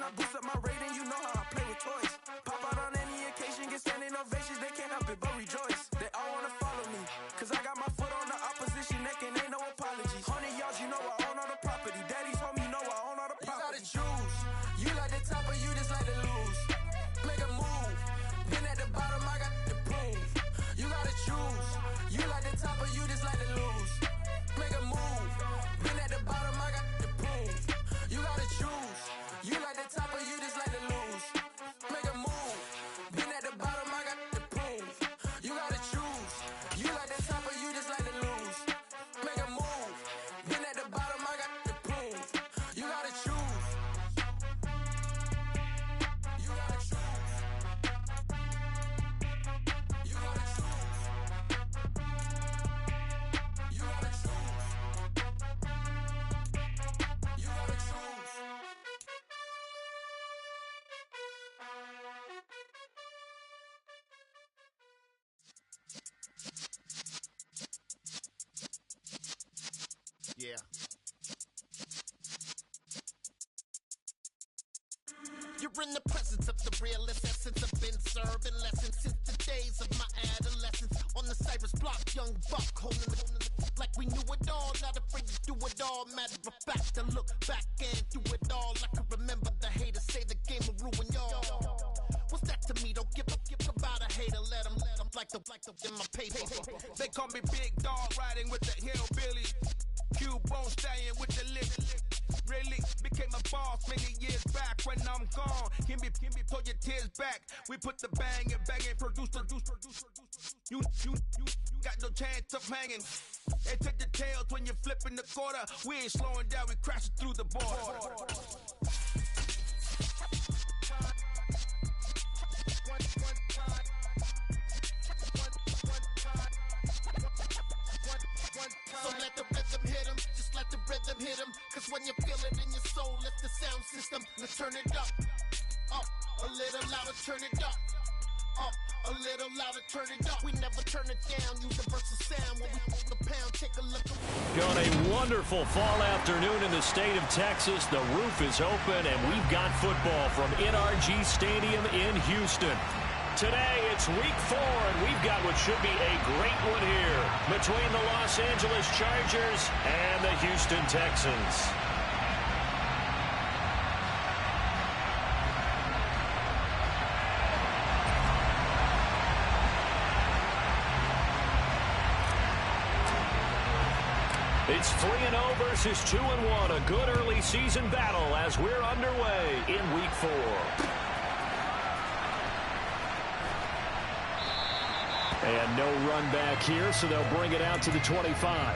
I boost up my rating, you know how I play with toys. Pop out on any occasion, get standing ovations, they can't help it but rejoice. They all wanna follow me, cause I got my foot on the opposition neck and ain't no apologies. 100 yards, you know I own all the property. Daddy's home, you know I own all the property. You gotta choose, you like the top or you just like to lose. Make a move, been at the bottom, I got the proof. You gotta choose, you like the top or you just like to lose. Make a move, been at the bottom, I got the proof. You gotta choose, you like the top or you just like to lose. Make a move, been at the bottom, I got the proof. You gotta choose, you like the top or you just like to lose. Make a move, been at the bottom, I got the proof. You gotta choose. You gotta choose. You gotta choose. You gotta choose. You gotta choose. Yeah. You're in the presence of the realest essence. I've been serving lessons since the days of my adolescence. On the Cypress block, young buck holding it like we knew it all. Not afraid to do it all. Matter of fact, to look back and do it all. I can remember the haters say the game will ruin y'all. What's that to me? Don't give about a hater. Let them like the in my paper. They call me Big Dog, riding with the hillbilly. Cubone staying with the lift. Really became a boss many years back. When I'm gone, give me, pull your tears back. We put the bang and produce. You got no chance of hanging. They take the tails when you're flipping the quarter. We ain't slowing down, we crashing through the border. So let the rhythm hit him, just let the rhythm hit him. Cause when you feel it in your soul, lift the sound system. Let's turn it up, a little louder, turn it up, a little louder, turn it up. We never turn it down, universal sound. When we hold the pound, take a look around. Got a wonderful fall afternoon in the state of Texas. The roof is open and we've got football from NRG Stadium in Houston. Today, it's week 4, and we've got what should be a great one here between the Los Angeles Chargers and the Houston Texans. It's 3-0 versus 2-1, a good early season battle as we're underway in week 4. And no run back here, so they'll bring it out to the 25.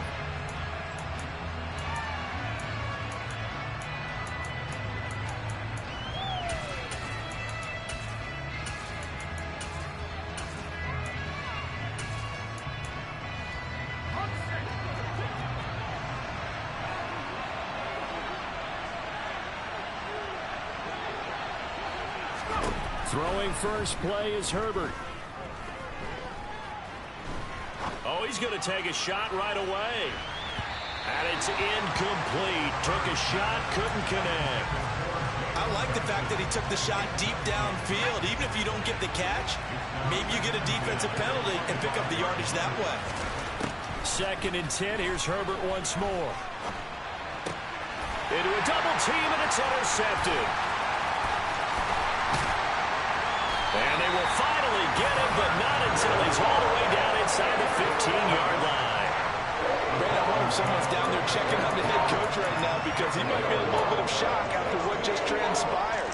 Throwing first play is Herbert. Oh, he's going to take a shot right away. And it's incomplete. Took a shot, couldn't connect. I like the fact that he took the shot deep downfield. Even if you don't get the catch, maybe you get a defensive penalty and pick up the yardage that way. 2nd and 10. Here's Herbert once more. Into a double team, and it's intercepted. And they will finally get him, but not until he's all the way down inside the 15-yard line. Brandon, I hope someone's down there checking on the head coach right now because he might be in a little bit of shock after what just transpired.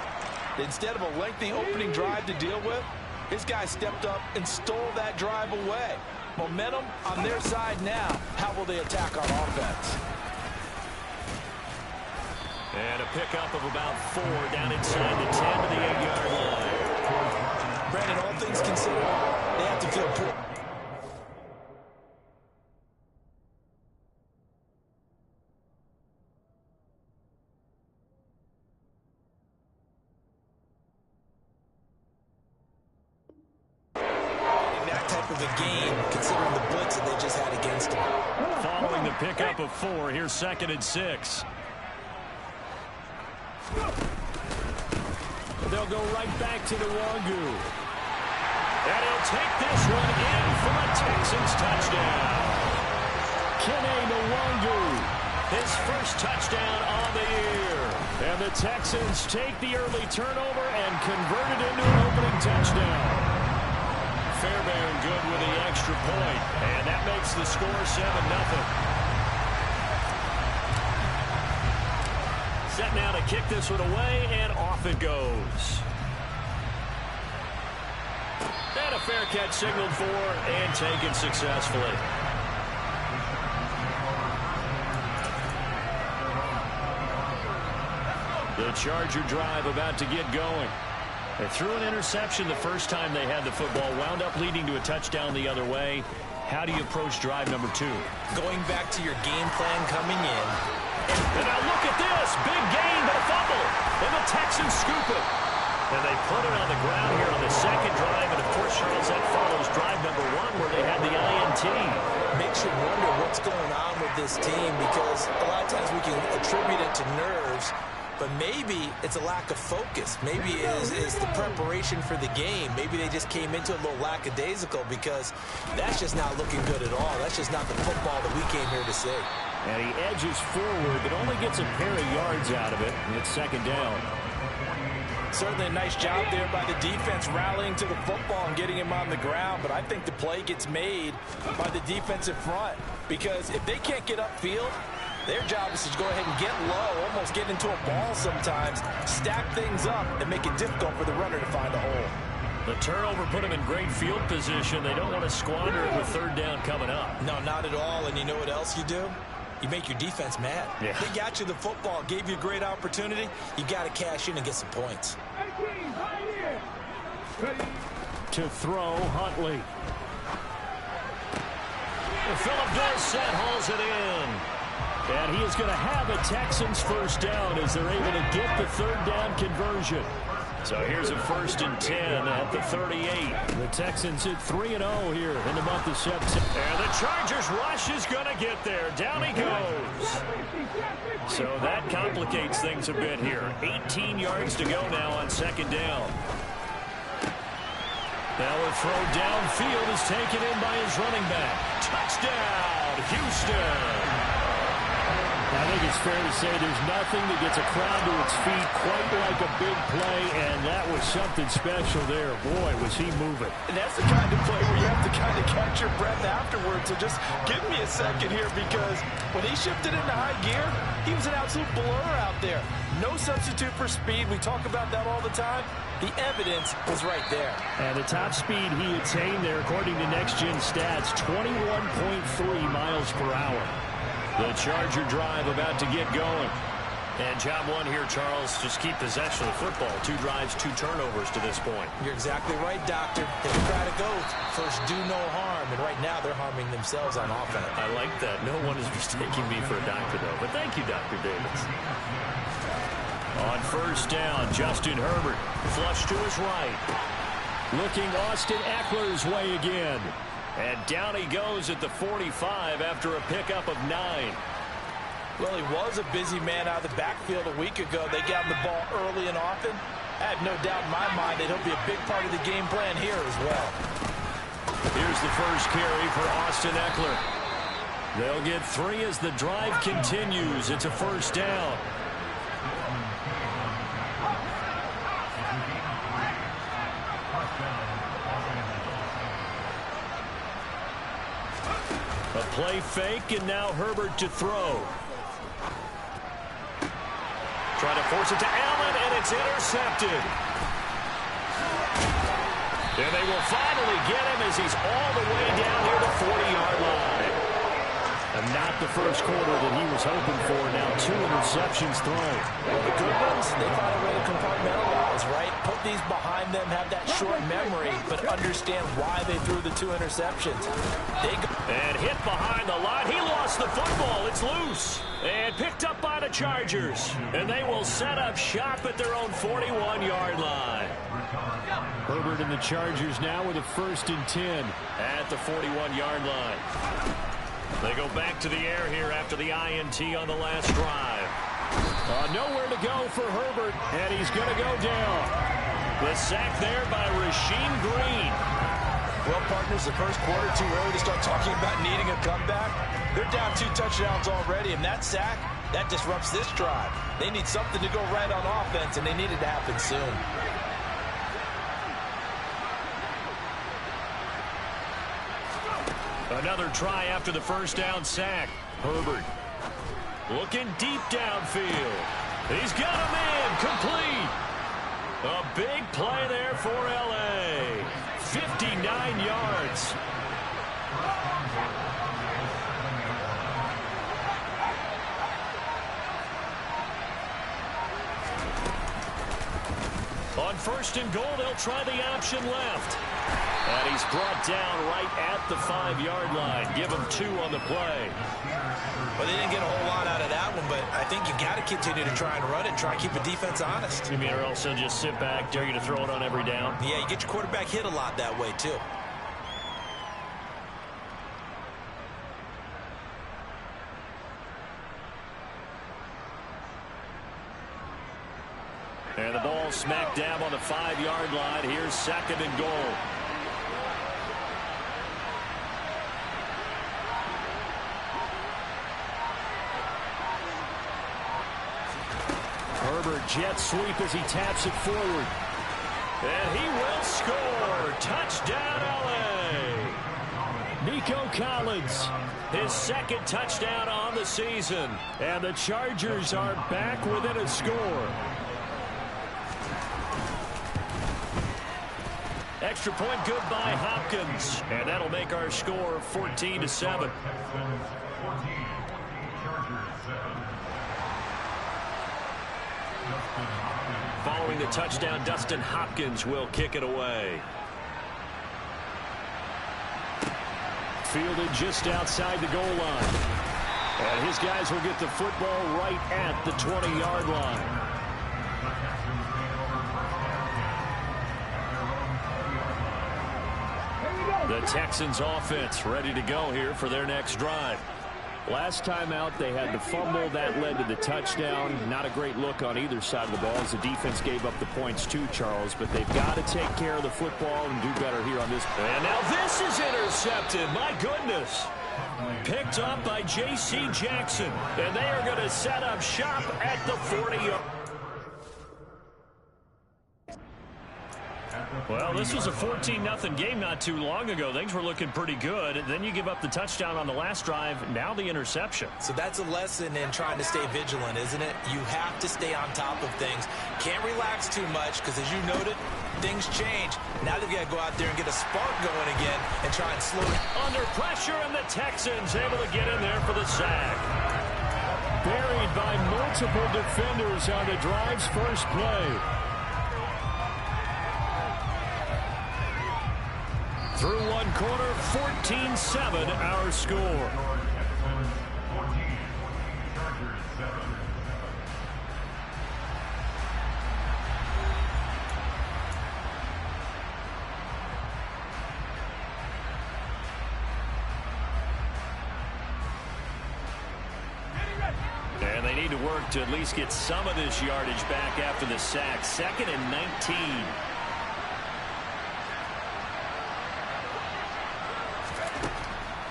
Instead of a lengthy opening drive to deal with, his guy stepped up and stole that drive away. Momentum on their side now. How will they attack on offense? And a pickup of about 4 down inside the 10 to the 8-yard line. Brandon, all things considered, they have to feel pretty. That type of a game, considering the blitz that they just had against them. Following the pickup of 4, here's 2nd and 6. they'll go right back to Nwangwu. And he'll take this one in for a Texans touchdown. Kene Nwangwu, his first touchdown on the year. And the Texans take the early turnover and convert it into an opening touchdown. Fairbairn good with the extra point, and that makes the score 7-0. Set now to kick this one away, and off it goes. And a fair catch signaled for and taken successfully. The Charger drive about to get going. They threw an interception the first time they had the football, wound up leading to a touchdown the other way. How do you approach drive number 2? Going back to your game plan coming in. And now look at this. Big gain, but a fumble. And the Texans scoop it. And they put it on the ground here on the second drive. And, of course, Charles, that follows drive number 1 where they had the INT. Makes you wonder what's going on with this team because a lot of times we can attribute it to nerves, but maybe it's a lack of focus. Maybe it is the preparation for the game. Maybe they just came into it a little lackadaisical because that's just not looking good at all. That's just not the football that we came here to see. And he edges forward, but only gets a pair of yards out of it. And it's second down. Certainly a nice job there by the defense rallying to the football and getting him on the ground. But I think the play gets made by the defensive front because if they can't get upfield, their job is to go ahead and get low, almost get into a ball sometimes, stack things up, and make it difficult for the runner to find a hole. The turnover put them in great field position. They don't want to squander it with third down coming up. No, not at all. And you know what else you do? You make your defense mad. Yeah. They got you the football, gave you a great opportunity. You got to cash in and get some points. To throw, Huntley. Phillip Dorsett hauls it in. And he is going to have a Texans first down as they're able to get the third down conversion. So here's a 1st and 10 at the 38. The Texans hit 3-0 here in the month of September. And the Chargers rush is going to get there. Down he goes. So that complicates things a bit here. 18 yards to go now on second down. Now a throw downfield is taken in by his running back. Touchdown, Houston. I think it's fair to say there's nothing that gets a crowd to its feet quite like a big play, and that was something special there. Boy, was he moving. And that's the kind of play where you have to kind of catch your breath afterwards. So just give me a second here because when he shifted into high gear, he was an absolute blur out there. No substitute for speed. We talk about that all the time. The evidence was right there. And the top speed he attained there, according to Next Gen Stats, 21.3 miles per hour. The Charger drive about to get going. And job one here, Charles, just keep possession of the football. 2 drives, 2 turnovers to this point. You're exactly right, Doctor. Hippocratic oath. First, do no harm. And right now, they're harming themselves on offense. I like that. No one is mistaking me for a doctor, though. But thank you, Dr. Davis. On first down, Justin Herbert. Flush to his right. Looking Austin Eckler's way again. And down he goes at the 45 after a pickup of 9. Well, he was a busy man out of the backfield a week ago. They got him the ball early and often. I have no doubt in my mind that he'll be a big part of the game plan here as well. Here's the first carry for Austin Eckler. They'll get 3 as the drive continues. It's a first down. A play fake, and now Herbert to throw. Trying to force it to Allen, and it's intercepted. And they will finally get him as he's all the way down near the 40-yard line. And not the first quarter that he was hoping for. Now 2 interceptions thrown. Well, the good ones, they find a way to compartmentalize, right? Put these behind them, have that short memory, but understand why they threw the 2 interceptions. And hit behind the line. He lost the football. It's loose. And picked up by the Chargers. And they will set up shop at their own 41-yard line. Herbert and the Chargers now with a 1st and 10 at the 41-yard line. They go back to the air here after the INT on the last drive. Nowhere to go for Herbert, and he's going to go down. The sack there by Rasheem Green. Well, partners, the first quarter too early to start talking about needing a comeback. They're down 2 touchdowns already, and that sack, that disrupts this drive. They need something to go right on offense, and they need it to happen soon. Another try after the first down sack. Herbert looking deep downfield. He's got a man complete. A big play there for L.A. 59 yards. On first and goal, they'll try the option left. And he's brought down right at the 5-yard line. Give him 2 on the play. Well, they didn't get a whole lot out of that one, but I think you got to continue to try and run it, try and keep the defense honest. You mean, or else they'll just sit back, dare you to throw it on every down? Yeah, you get your quarterback hit a lot that way, too. And the ball smack dab on the 5-yard line. Here's second and goal. Herbert jet sweep as he taps it forward. And he will score. Touchdown, L.A. Nico Collins, his second touchdown on the season. And the Chargers are back within a score. Extra point good by Hopkins. And that'll make our score 14-7. Following the touchdown, Dustin Hopkins will kick it away. Fielded just outside the goal line. And his guys will get the football right at the 20-yard line. The Texans offense ready to go here for their next drive. Last time out, they had the fumble. That led to the touchdown. Not a great look on either side of the ball as the defense gave up the points too, Charles. But they've got to take care of the football and do better here on this. And now this is intercepted. My goodness. Picked up by J.C. Jackson. And they are going to set up shop at the 40-yard. Well, this was a 14-0 game not too long ago. Things were looking pretty good. Then you give up the touchdown on the last drive. Now the interception. So that's a lesson in trying to stay vigilant, isn't it? You have to stay on top of things. Can't relax too much because, as you noted, things change. Now they've got to go out there and get a spark going again and try and slow it. Under pressure, and the Texans able to get in there for the sack. Buried by multiple defenders on the drive's first play. Through one quarter, 14-7 our score. And they need to work to at least get some of this yardage back after the sack. 2nd and 19.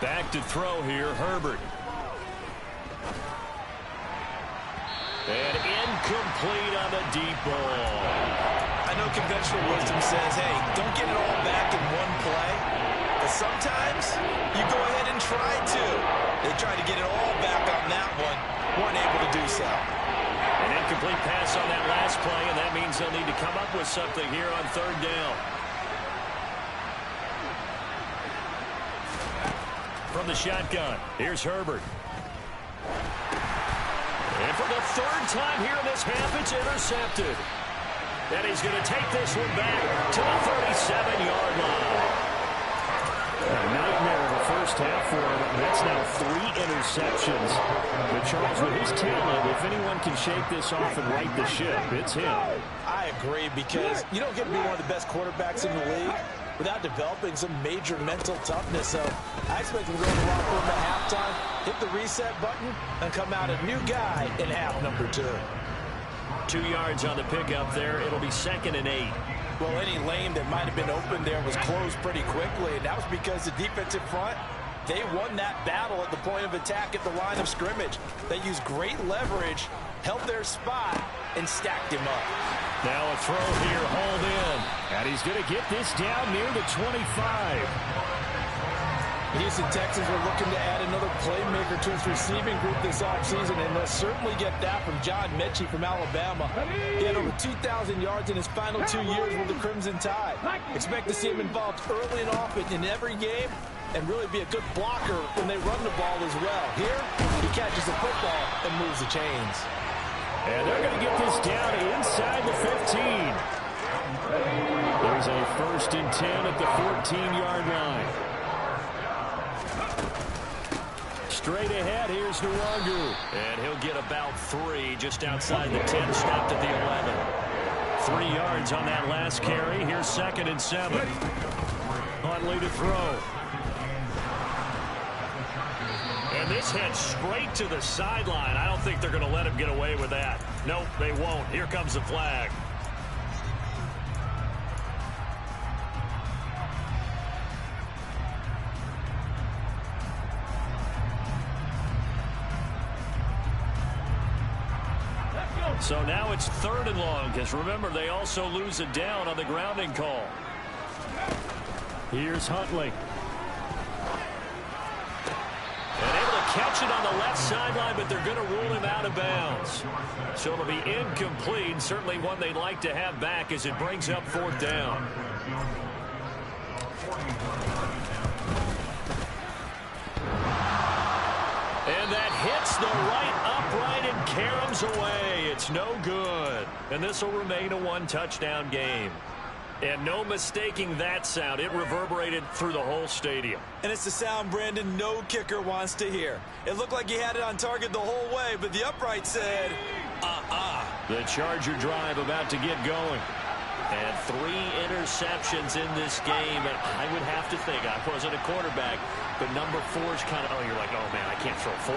Back to throw here, Herbert. And incomplete on the deep ball. I know conventional wisdom says, hey, don't get it all back in one play. But sometimes you go ahead and try to. They tried to get it all back on that one. Weren't able to do so. An incomplete pass on that last play, and that means they'll need to come up with something here on 3rd down. From the shotgun, here's Herbert. And for the 3rd time here in this half, it's intercepted. And he's going to take this one back to the 37-yard line. A nightmare of a first half for him. That's now 3 interceptions. But Charles, with his talent, if anyone can shake this off and right the ship, it's him. I agree, because you don't get to be one of the best quarterbacks in the league without developing some major mental toughness. So I expect him to go to the locker room at halftime, hit the reset button, and come out a new guy in half number 2. 2 yards on the pickup there. It'll be 2nd and 8. Well, any lane that might have been open there was closed pretty quickly, and that was because the defensive front, they won that battle at the point of attack at the line of scrimmage. They used great leverage, held their spot, and stacked him up. Now a throw here, hauled in. And he's going to get this down near the 25. The Houston Texans are looking to add another playmaker to its receiving group this offseason, and they'll certainly get that from John Mechie from Alabama. He had over 2,000 yards in his final 2 years with the Crimson Tide. Expect to see him involved early and often in every game and really be a good blocker when they run the ball as well. Here, he catches the football and moves the chains. And they're going to get this down inside the 15. There's a 1st and 10 at the 14-yard line. Straight ahead, here's Nwangu. And he'll get about 3 just outside the 10, stopped at the 11. 3 yards on that last carry. Here's 2nd and 7. Huntley to throw. And this heads straight to the sideline. I don't think they're going to let him get away with that. Nope, they won't. Here comes the flag. So now it's 3rd and long, because remember, they also lose a down on the grounding call. Here's Huntley. And able to catch it on the left sideline, but they're going to rule him out of bounds. So it'll be incomplete, certainly one they'd like to have back as it brings up 4th down. And that hits the right upright and caroms away. It's no good. And this will remain a 1-touchdown game. And no mistaking that sound. It reverberated through the whole stadium. And it's the sound, Brandon, no kicker wants to hear. It looked like he had it on target the whole way, but the upright said, The Charger drive about to get going. And 3 interceptions in this game. And I would have to think, I wasn't a quarterback, but number 4 is kind of, you're like, oh, man, I can't throw 4.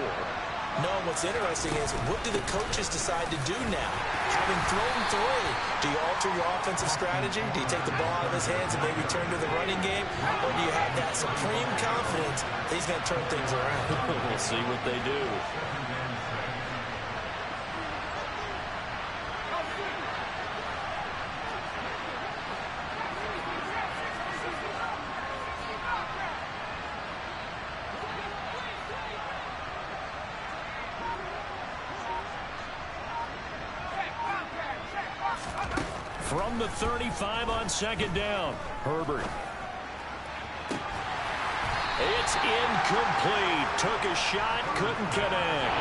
No, what's interesting is, what do the coaches decide to do now? Having thrown 3, do you alter your offensive strategy? Do you take the ball out of his hands and maybe turn to the running game? Or do you have that supreme confidence that he's going to turn things around? We'll see what they do. From the 35 on 2nd down, Herbert. It's incomplete. Took a shot, couldn't connect.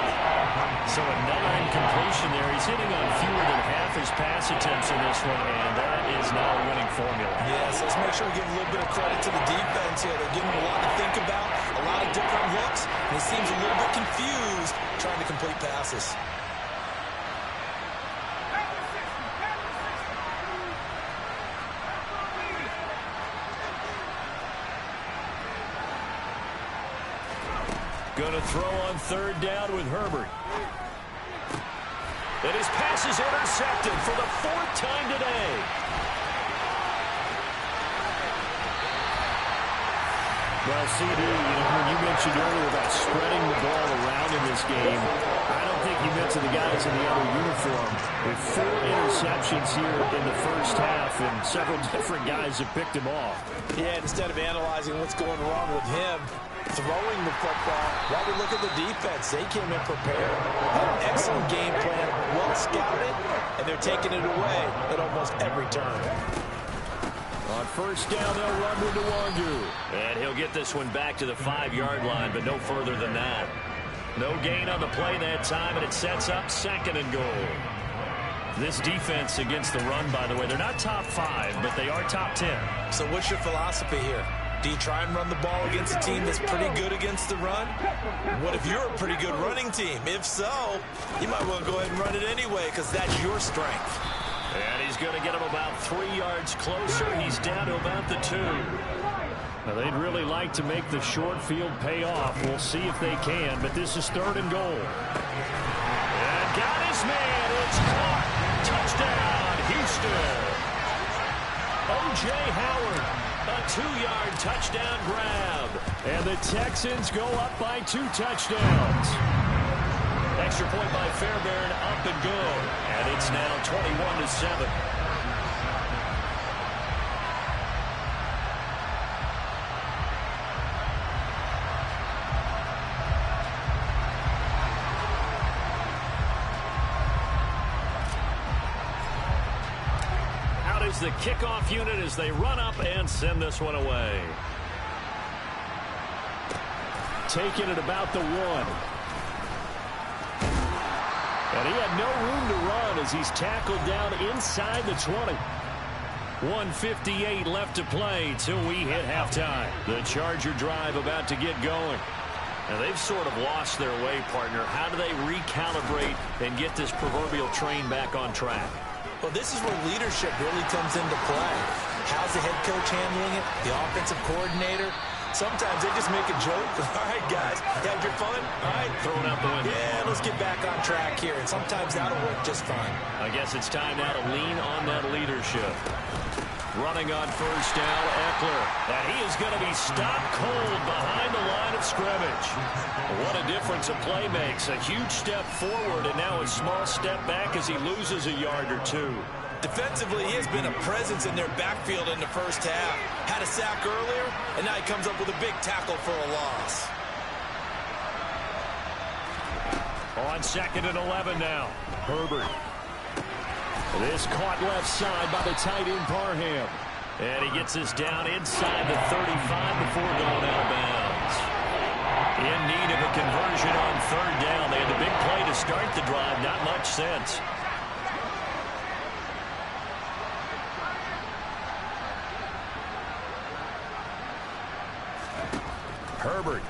So another incompletion there. He's hitting on fewer than half his pass attempts in this one, and that is not a winning formula. Yes, let's make sure we give a little bit of credit to the defense here. They're giving him a lot to think about, a lot of different looks, and he seems a little bit confused trying to complete passes. Going to throw on 3rd down with Herbert. And his pass is intercepted for the 4th time today. Well, CD, when you mentioned earlier about spreading the ball around in this game, I don't think you meant to the guys in the other uniform. With 4 interceptions here in the first half, and several different guys have picked him off. Yeah, instead of analyzing what's going wrong with him, throwing the football, while we look at the defense, they came in prepared, had an excellent game plan, well scouted, and they're taking it away at almost every turn. On 1st down, they'll run with Nwangu. And he'll get this one back to the 5-yard line, but no further than that. No gain on the play that time, and it sets up 2nd and goal. This defense against the run, by the way, they're not top 5, but they are top 10. So what's your philosophy here? Do you try and run the ball against a team that's pretty good against the run? What if you're a pretty good running team? If so, you might well go ahead and run it anyway, because that's your strength. And he's going to get him about 3 yards closer. He's down to about the 2. Now, they'd really like to make the short field pay off. We'll see if they can, but this is 3rd and goal. And got his man. It's caught. Touchdown, Houston. O.J. Howard, a 2-yard touchdown grab. And the Texans go up by 2 touchdowns. Extra point by Fairbairn, up and good. And it's now 21-7. Out is the kickoff unit as they run up and send this one away. Taking it about the 1. And he had no room to run as he's tackled down inside the 20. 1:58 left to play till we hit halftime. The Charger drive about to get going. Now they've sort of lost their way, partner. How do they recalibrate and get this proverbial train back on track? Well, this is where leadership really comes into play. How's the head coach handling it? The offensive coordinator? Sometimes they just make a joke. All right, guys, you had your fun? All right. Throw it out the window. Yeah, let's get back on track here. And sometimes that'll work just fine. I guess it's time now to lean on that leadership. Running on first down, Eckler. And he is going to be stopped cold behind the line of scrimmage. What a difference a play makes. A huge step forward and now a small step back as he loses a yard or 2. Defensively, he has been a presence in their backfield in the first half. Had a sack earlier, and now he comes up with a big tackle for a loss. On 2nd and 11 now. Herbert. This caught left side by the tight end Parham. And he gets this down inside the 35 before going out of bounds. In need of a conversion on 3rd down. They had the big play to start the drive. Not much sense. Herbert.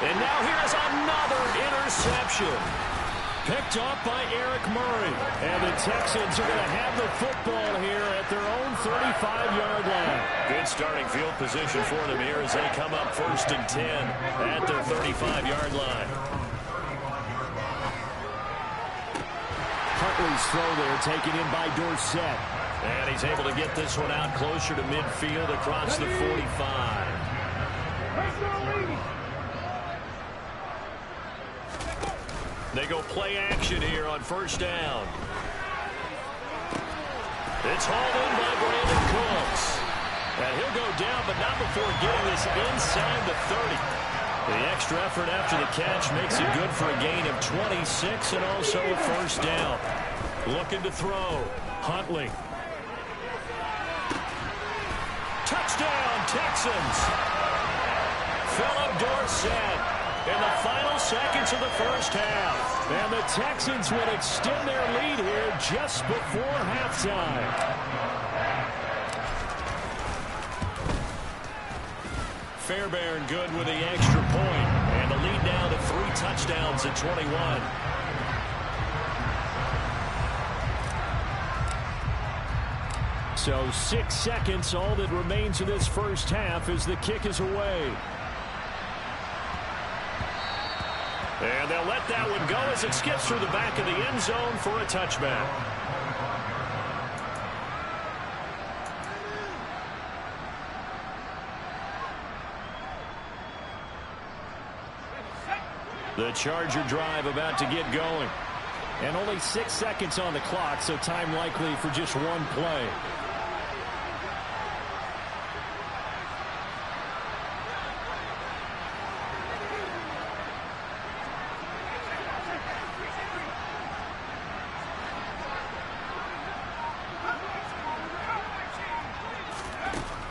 And now here's another interception. Picked off by Eric Murray. And the Texans are going to have the football here at their own 35-yard line. Good starting field position for them here as they come up 1st and 10 at their 35-yard line. Huntley's throw there taken in by Dorsett. And he's able to get this one out closer to midfield across the 45. They go play action here on 1st down. It's hauled in by Brandon Cooks. And he'll go down, but not before getting this inside the 30. The extra effort after the catch makes it good for a gain of 26 and also a 1st down. Looking to throw. Huntley. Touchdown, Texans. Philip Dorsett in the final seconds of the 1st half. And the Texans will extend their lead here just before halftime. Fairbairn good with the extra point. And the lead now to 3 touchdowns at 21. So 6 seconds, all that remains of this 1st half as the kick is away. And they'll let that one go as it skips through the back of the end zone for a touchback. The Charger drive about to get going. And only 6 seconds on the clock, so time likely for just one play.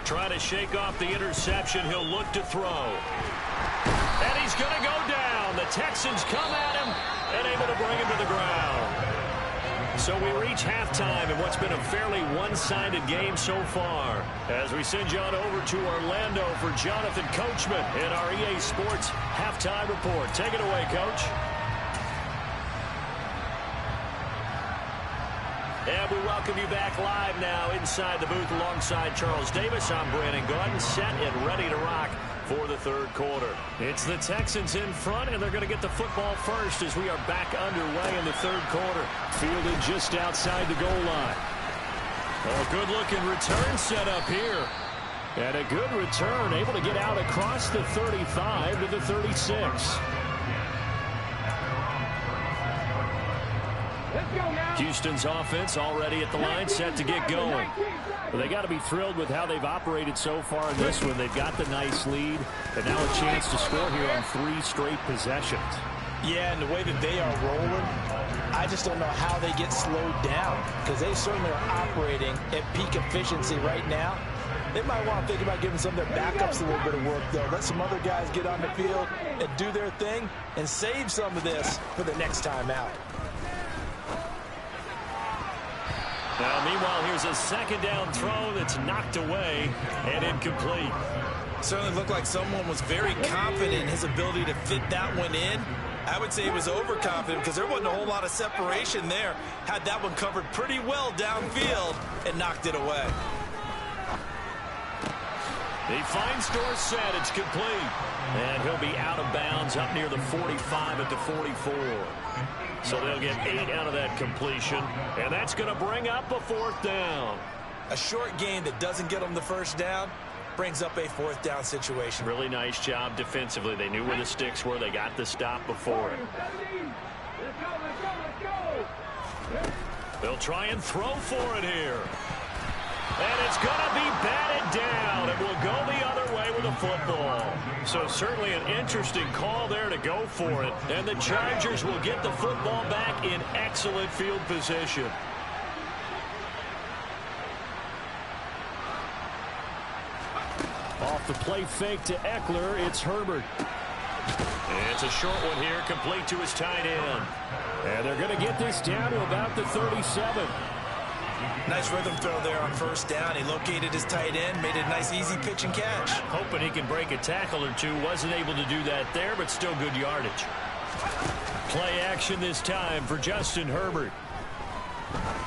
Trying to shake off the interception. He'll look to throw. And he's going to go down. The Texans come at him and able to bring him to the ground. So we reach halftime in what's been a fairly one-sided game so far. As we send you on over to Orlando for Jonathan Coachman in our EA Sports Halftime Report. Take it away, Coach. And we welcome you back live now inside the booth alongside Charles Davis. I'm Brandon Gaudin, set and ready to rock for the third quarter. It's the Texans in front, and they're going to get the football first as we are back underway in the third quarter. Fielded just outside the goal line. A good-looking return set up here. And a good return, able to get out across the 35 to the 36. Houston's offense already at the line, set to get going. But they got to be thrilled with how they've operated so far in this one. They've got the nice lead, and now a chance to score here on 3 straight possessions. Yeah, and the way that they are rolling, I just don't know how they get slowed down, because they certainly are operating at peak efficiency right now. They might want to think about giving some of their backups a little bit of work, though. Let some other guys get on the field and do their thing and save some of this for the next time out. Now, meanwhile, here's a second down throw that's knocked away and incomplete. Certainly looked like someone was very confident in his ability to fit that one in. I would say he was overconfident because there wasn't a whole lot of separation there. Had that one covered pretty well downfield and knocked it away. He finds Dorsett. It's complete. And he'll be out of bounds up near the 45 at the 44. So they'll get 8 out of that completion. And that's going to bring up a 4th down. A short game that doesn't get them the first down brings up a 4th down situation. Really nice job defensively. They knew where the sticks were. They got the stop before it. They'll try and throw for it here. And it's going to be batted down. It will go the other way with the football. So certainly an interesting call there to go for it. And the Chargers will get the football back in excellent field position. Off the play fake to Eckler, it's Herbert. And it's a short one here, complete to his tight end. And they're going to get this down to about the 37. Nice rhythm throw there on first down. He located his tight end, made a nice easy pitch and catch. Hoping he can break a tackle or two. Wasn't able to do that there, but still good yardage. Play action this time for Justin Herbert.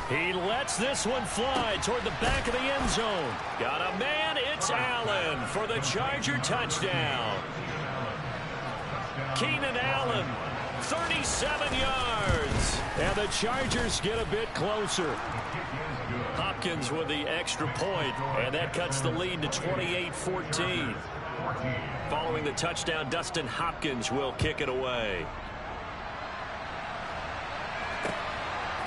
He lets this one fly toward the back of the end zone. Got a man, it's Allen for the Charger touchdown. Keenan Allen, 37 yards. And the Chargers get a bit closer. Hopkins with the extra point, and that cuts the lead to 28-14. Following the touchdown, Dustin Hopkins will kick it away.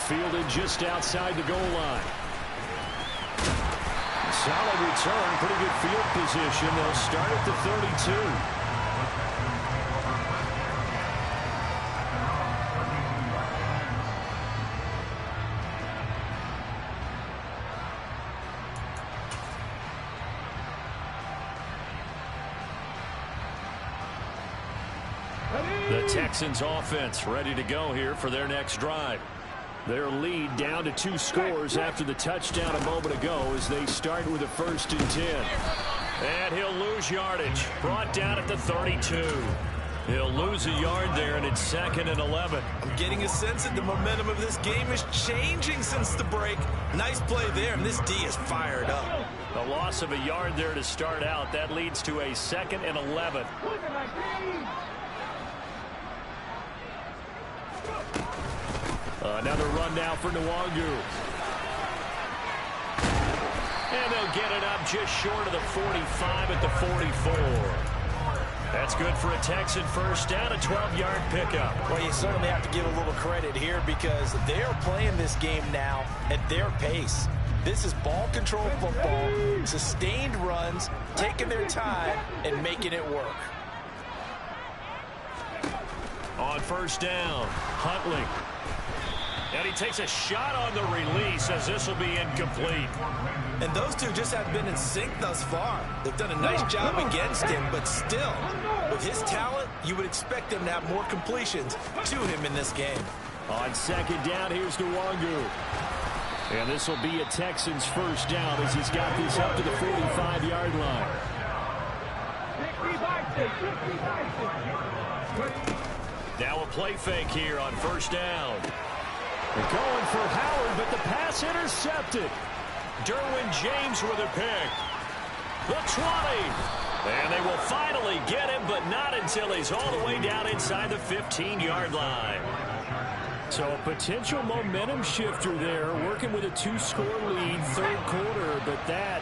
Fielded just outside the goal line. Solid return, pretty good field position. They'll start at the 32. The Texans offense ready to go here for their next drive. Their lead down to 2 scores after the touchdown a moment ago as they start with a 1st and 10. And he'll lose yardage. Brought down at the 32. He'll lose a yard there, and it's 2nd and 11. I'm getting a sense that the momentum of this game is changing since the break. Nice play there, and this D is fired up. A loss of a yard there to start out. That leads to a 2nd and 11. Another run now for Nwangu. And they'll get it up just short of the 45 at the 44. That's good for a Texan first down, a 12-yard pickup. Well, you certainly have to give a little credit here because they're playing this game now at their pace. This is ball control football, sustained runs, taking their time, and making it work. On first down, Huntley. And he takes a shot on the release as this will be incomplete. And those two just have been in sync thus far. They've done a nice job against him, but still, with his talent, you would expect them to have more completions to him in this game. On 2nd down, here's Nwangu. And this will be a Texans first down as he's got this up to the 45-yard line. Now a play fake here on first down. They're going for Howard, but the pass intercepted. Derwin James with a pick. The 20. And they will finally get him, but not until he's all the way down inside the 15-yard line. So a potential momentum shifter there, working with a 2-score lead, third quarter, but that,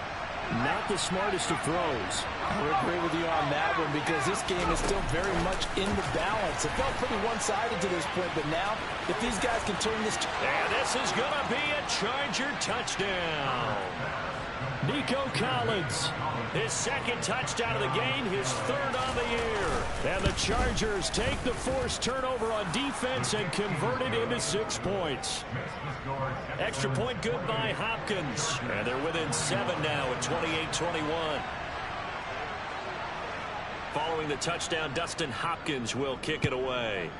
not the smartest of throws. I would agree with you on that one because this game is still very much in the balance. It felt pretty one-sided to this point, but now, if these guys can turn this... And this is going to be a Charger touchdown. Nico Collins, his second touchdown of the game, his third on the year. And the Chargers take the forced turnover on defense and convert it into 6 points. Extra point good by Hopkins. And they're within 7 now at 28-21. Following the touchdown, Dustin Hopkins will kick it away.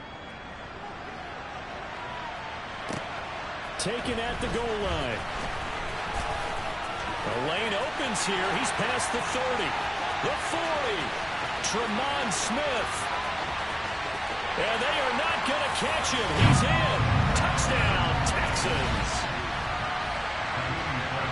Taken at the goal line. The lane opens here. He's past the 30. The 40. Tremont Smith. And they are not going to catch him. He's in. Touchdown, Texans.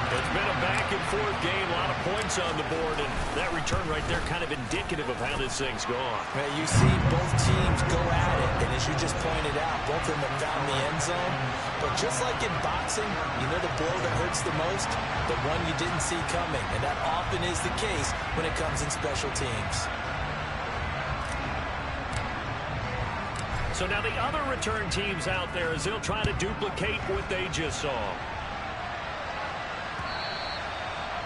It's been a back-and-forth game. A lot of points on the board. And that return right there kind of indicative of how this thing's gone. Well, you see both teams go at it. And as you just pointed out, both of them have found the end zone. But just like in boxing, you know the blow that hurts the most? The one you didn't see coming. And that often is the case when it comes in special teams. So now the other return teams out there as they'll try to duplicate what they just saw.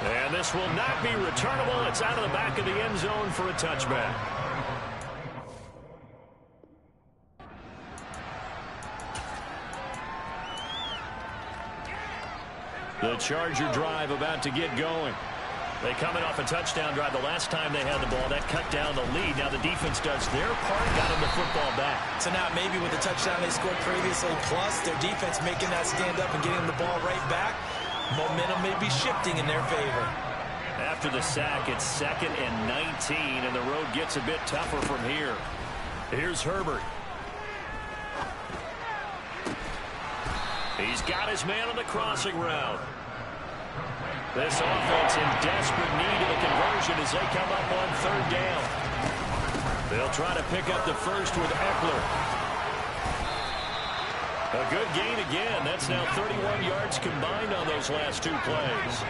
And this will not be returnable. It's out of the back of the end zone for a touchback. The Charger drive about to get going. They coming off a touchdown drive the last time they had the ball. That cut down the lead. Now the defense does their part, got them the football back. So now maybe with the touchdown they scored previously, plus their defense making that stand up and getting the ball right back, momentum may be shifting in their favor. After the sack, it's 2nd and 19, and the road gets a bit tougher from here. Here's Herbert. He's got his man on the crossing route. This offense in desperate need of a conversion as they come up on 3rd down. They'll try to pick up the first with Eckler. A good gain again. That's now 31 yards combined on those last 2 plays.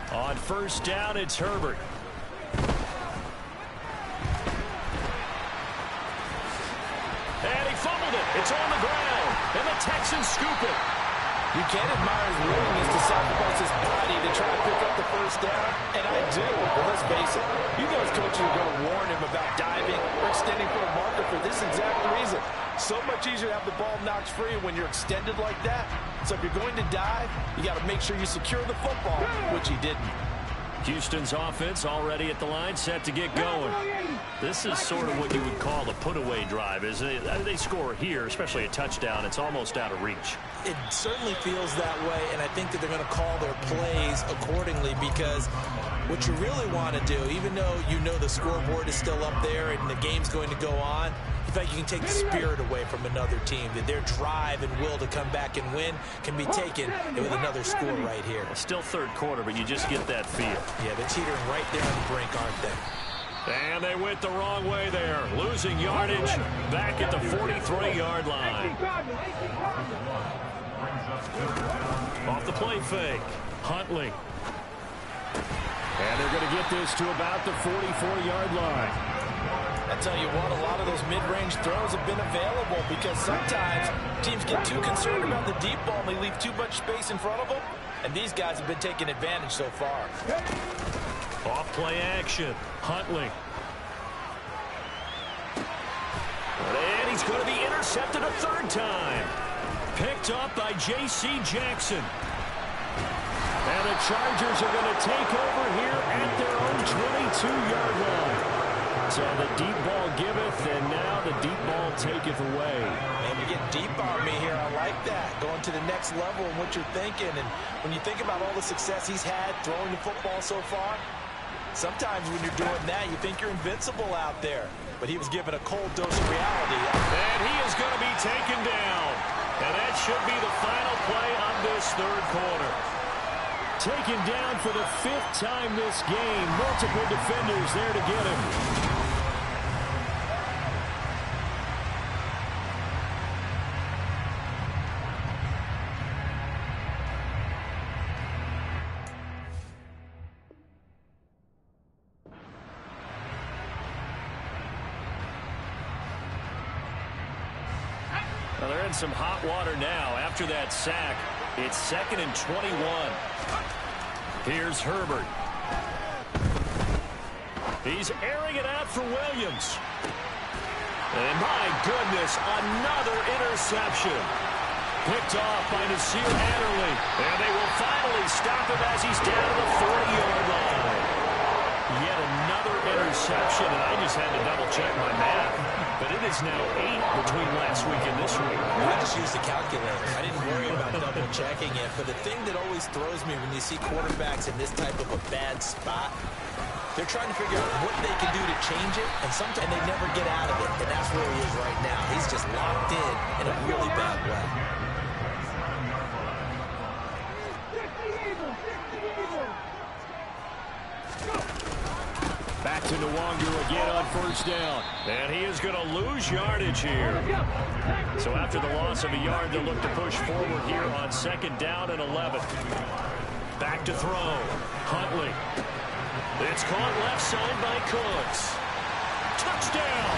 On 1st down, it's Herbert. And he fumbled it. It's on the ground. And the Texans scoop it. You can't admire his willingness to sacrifice his body to try to pick up the 1st down. And I do. But let's face it. You know his coaches are going to warn him about diving or extending for a marker for this exact reason. So much easier to have the ball knocked free when you're extended like that. So if you're going to dive, you got to make sure you secure the football, which he didn't. Houston's offense already at the line, set to get going. This is sort of what you would call a put-away drive. As they score here, especially a touchdown, it's almost out of reach. It certainly feels that way, and I think that they're going to call their plays accordingly because what you really want to do, even though you know the scoreboard is still up there and the game's going to go on, in fact, you can take the spirit away from another team. That their drive and will to come back and win can be taken with another score right here. Well, still 3rd quarter, but you just get that feel. Yeah, they're teetering right there on the brink, aren't they? And they went the wrong way there. Losing yardage back at the 43-yard line. Off the play fake. Huntley. And they're going to get this to about the 44-yard line. I tell you what, a lot of those mid-range throws have been available because sometimes teams get too concerned about the deep ball and they leave too much space in front of them. And these guys have been taking advantage so far. Off play action. Huntley. And he's going to be intercepted a 3rd time. Picked up by J.C. Jackson. And the Chargers are going to take over here at their own 22-yard line. So the deep ball giveth, and now the deep ball taketh away. Man, you get deep on me here. I like that. Going to the next level and what you're thinking. And when you think about all the success he's had throwing the football so far, sometimes when you're doing that, you think you're invincible out there. But he was given a cold dose of reality. And he is going to be taken down. And that should be the final play of this third quarter. Taken down for the 5th time this game. Multiple defenders there to get him. Well, they're in some hot water now after that sack. It's 2nd and 21. Here's Herbert. He's airing it out for Williams. And my goodness, another interception. Picked off by Nasir Adderley. And they will finally stop him as he's down to the 40-yard line. Yet another interception, and I just had to double-check my math. But it is now 8 between last week and this week. I just used the calculator. I didn't worry about double-checking it. But the thing that always throws me when you see quarterbacks in this type of a bad spot, they're trying to figure out what they can do to change it, and sometimes they never get out of it. And that's where he is right now. He's just locked in a really bad way. Back to Nwangu again on first down. And he is going to lose yardage here. So after the loss of a yard, they'll look to push forward here on 2nd down and 11. Back to throw. Huntley. It's caught left side by Cooks. Touchdown!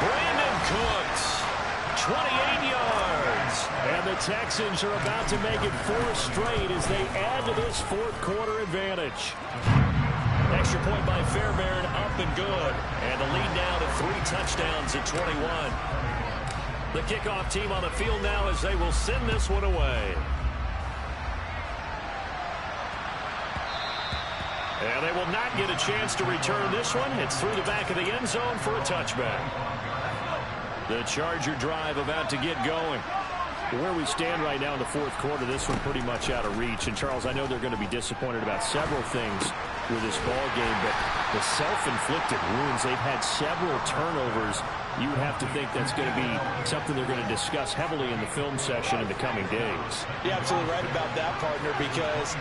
Brandon Cooks. 28 yards. And the Texans are about to make it 4 straight as they add to this 4th quarter advantage. Extra point by Fairbairn, up and good. And the lead now to 3 touchdowns at 21. The kickoff team on the field now as they will send this one away. And they will not get a chance to return this one. It's through the back of the end zone for a touchback. The Charger drive about to get going. Where we stand right now in the 4th quarter, this one pretty much out of reach. And, Charles, I know they're going to be disappointed about several things with this ball game, but the self-inflicted wounds, they've had several turnovers. You would have to think that's going to be something they're going to discuss heavily in the film session in the coming days. You're absolutely right about that, partner, because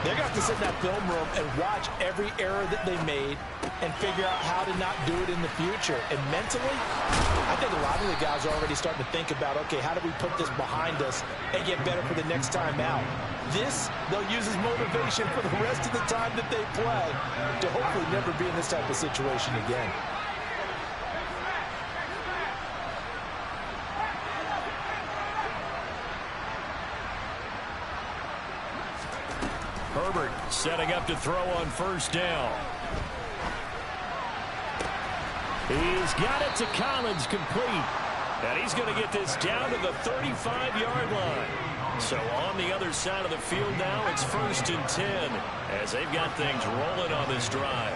they're going to have to sit in that film room and watch every error that they made and figure out how to not do it in the future. And mentally, I think a lot of the guys are already starting to think about, okay, how do we put this behind us and get better for the next time out? This, they'll use as motivation for the rest of the time that they play to hopefully never be in this type of situation again. Herbert setting up to throw on first down. He's got it to Collins, complete. And he's going to get this down to the 35-yard line. So on the other side of the field now, it's 1st and 10 as they've got things rolling on this drive.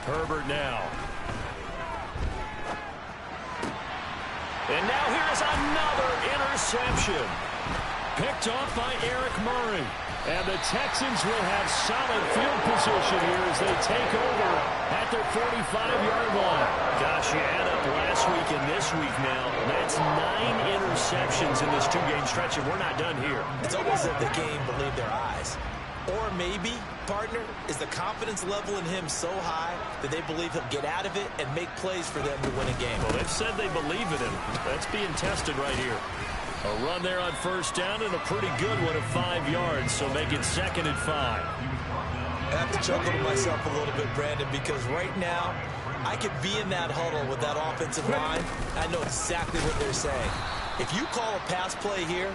Herbert now. And now here's another interception. Picked off by Eric Murray. And the Texans will have solid field position here as they take over at their 45-yard line. Gosh, you add up last week and this week now. That's 9 interceptions in this 2-game stretch, and we're not done here. It's almost as if the game believed their eyes. Or maybe, partner, is the confidence level in him so high that they believe he'll get out of it and make plays for them to win a game. Well, they've said they believe in him. That's being tested right here. A run there on first down and a pretty good one of 5 yards, so make it 2nd and 5. I have to chuckle to myself a little bit, Brandon, because right now I could be in that huddle with that offensive line. I know exactly what they're saying. If you call a pass play here,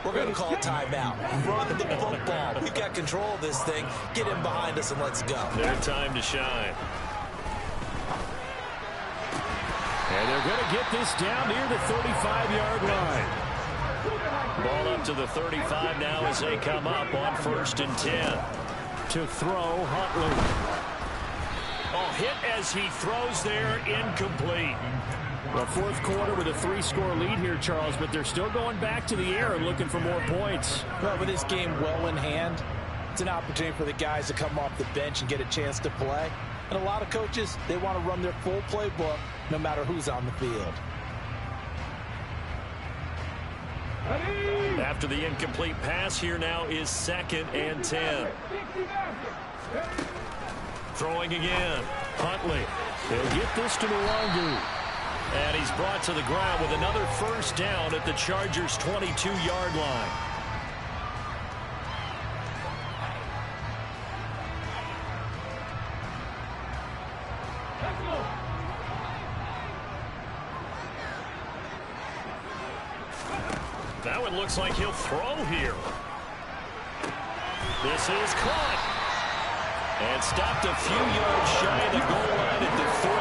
we're going to call timeout. Run the football. We've got control of this thing. Get in behind us and let's go. Their time to shine. And They're going to get this down near the 35-yard line. Ball up to the 35 now as they come up on 1st and 10. To throw, Huntley. Oh, hit as he throws there, incomplete. Well, fourth quarter with a 3-score lead here, Charles, but they're still going back to the air and looking for more points. Well, with this game well in hand, it's an opportunity for the guys to come off the bench and get a chance to play. And a lot of coaches, they want to run their full playbook no matter who's on the field. After the incomplete pass, here now is 2nd and 10. Throwing again. Huntley. They'll get this to Nwangu. And he's brought to the ground with another first down at the Chargers' 22-yard line. Now it looks like he'll throw here. This is caught. And stopped a few yards shy of the goal line at the 3.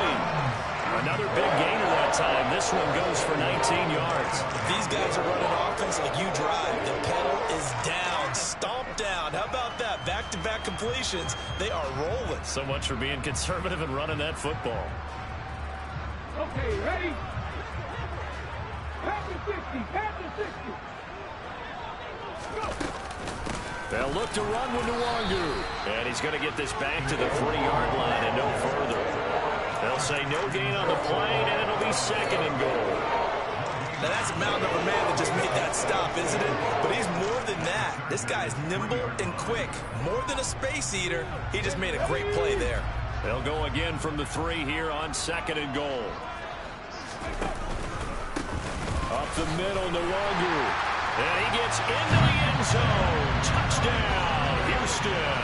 Another big gainer that time. This one goes for 19 yards. These guys are running offense like you drive. The pedal is down, stomped down. How about that? Back-to-back completions. They are rolling. So much for being conservative and running that football. Okay, ready? Pass to 60, pass to 60. Go. They'll look to run with Nwangu. And he's going to get this back to the 3-yard line and no further. They'll say no gain on the play, and it'll be 2nd and goal. Now that's a mountain of a man that just made that stop, isn't it? But he's more than that. This guy's nimble and quick. More than a space eater. He just made a great play there. They'll go again from the 3 here on 2nd and goal. Up the middle, Nwangu. And he gets into the end zone. Touchdown, Houston.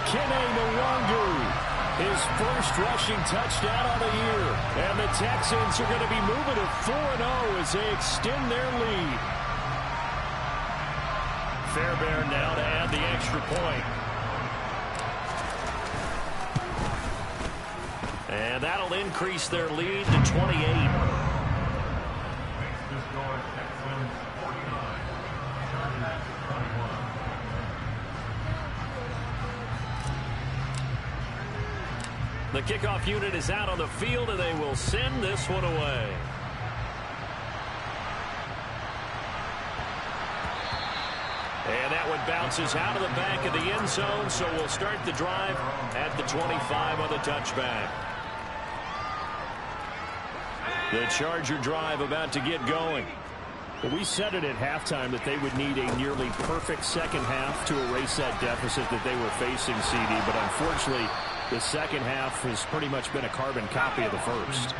Kene Nwangu. His first rushing touchdown of the year. And the Texans are going to be moving to 4-0 as they extend their lead. Fairbairn now to add the extra point. And that'll increase their lead to 28. The kickoff unit is out on the field, and they will send this one away. And that one bounces out of the back of the end zone, so we'll start the drive at the 25 on the touchback. The Charger drive about to get going. We said it at halftime that they would need a nearly perfect second half to erase that deficit that they were facing, CD, but unfortunately, the second half has pretty much been a carbon copy of the first.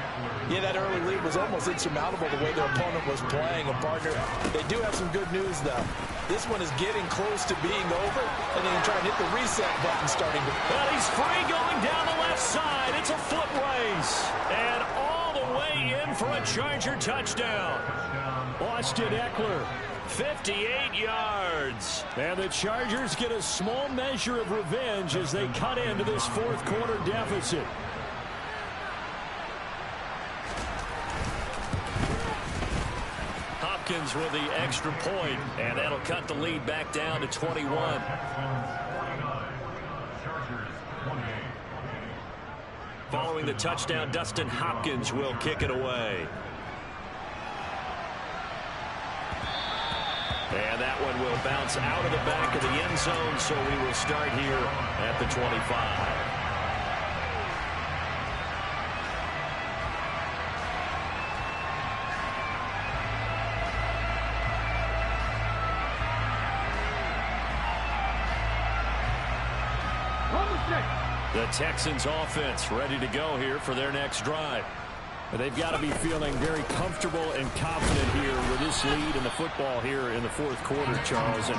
Yeah, that early lead was almost insurmountable the way their opponent was playing. And, partner, they do have some good news, though. This one is getting close to being over, and they can try and hit the reset button starting to... Well, he's free going down the left side. It's a foot race. And all the way in for a Charger touchdown. Austin Eckler. 58 yards. And the Chargers get a small measure of revenge as they cut into this fourth quarter deficit. Hopkins with the extra point, and that'll cut the lead back down to 21. Following the touchdown, Dustin Hopkins will kick it away. And that one will bounce out of the back of the end zone, so we will start here at the 25. The Texans offense ready to go here for their next drive. They've got to be feeling very comfortable and confident here with this lead in the football here in the fourth quarter, Charles. And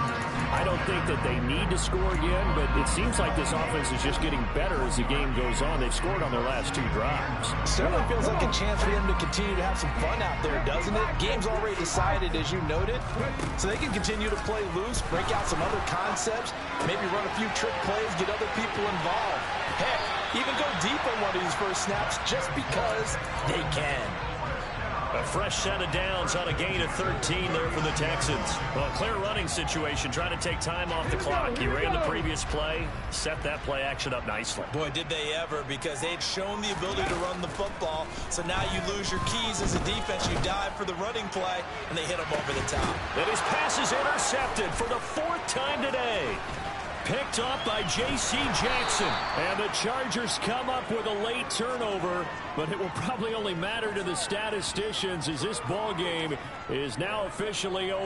I don't think that they need to score again, but it seems like this offense is just getting better as the game goes on. They've scored on their last 2 drives. Certainly feels like a chance for them to continue to have some fun out there, doesn't it? Game's already decided, as you noted, so they can continue to play loose, break out some other concepts, maybe run a few trick plays, get other people involved. Heck, even go deep on one of these first snaps just because they can. A fresh set of downs on a gain of 13 there for the Texans. Well, clear running situation, trying to take time off the clock. He ran the previous play, set that play action up nicely. Boy, did they ever, because they'd shown the ability to run the football. So now you lose your keys as a defense. You dive for the running play, and they hit him over the top. And his pass is intercepted for the 4th time today. Picked up by J.C. Jackson. And the Chargers come up with a late turnover, but it will probably only matter to the statisticians as this ball game is now officially over.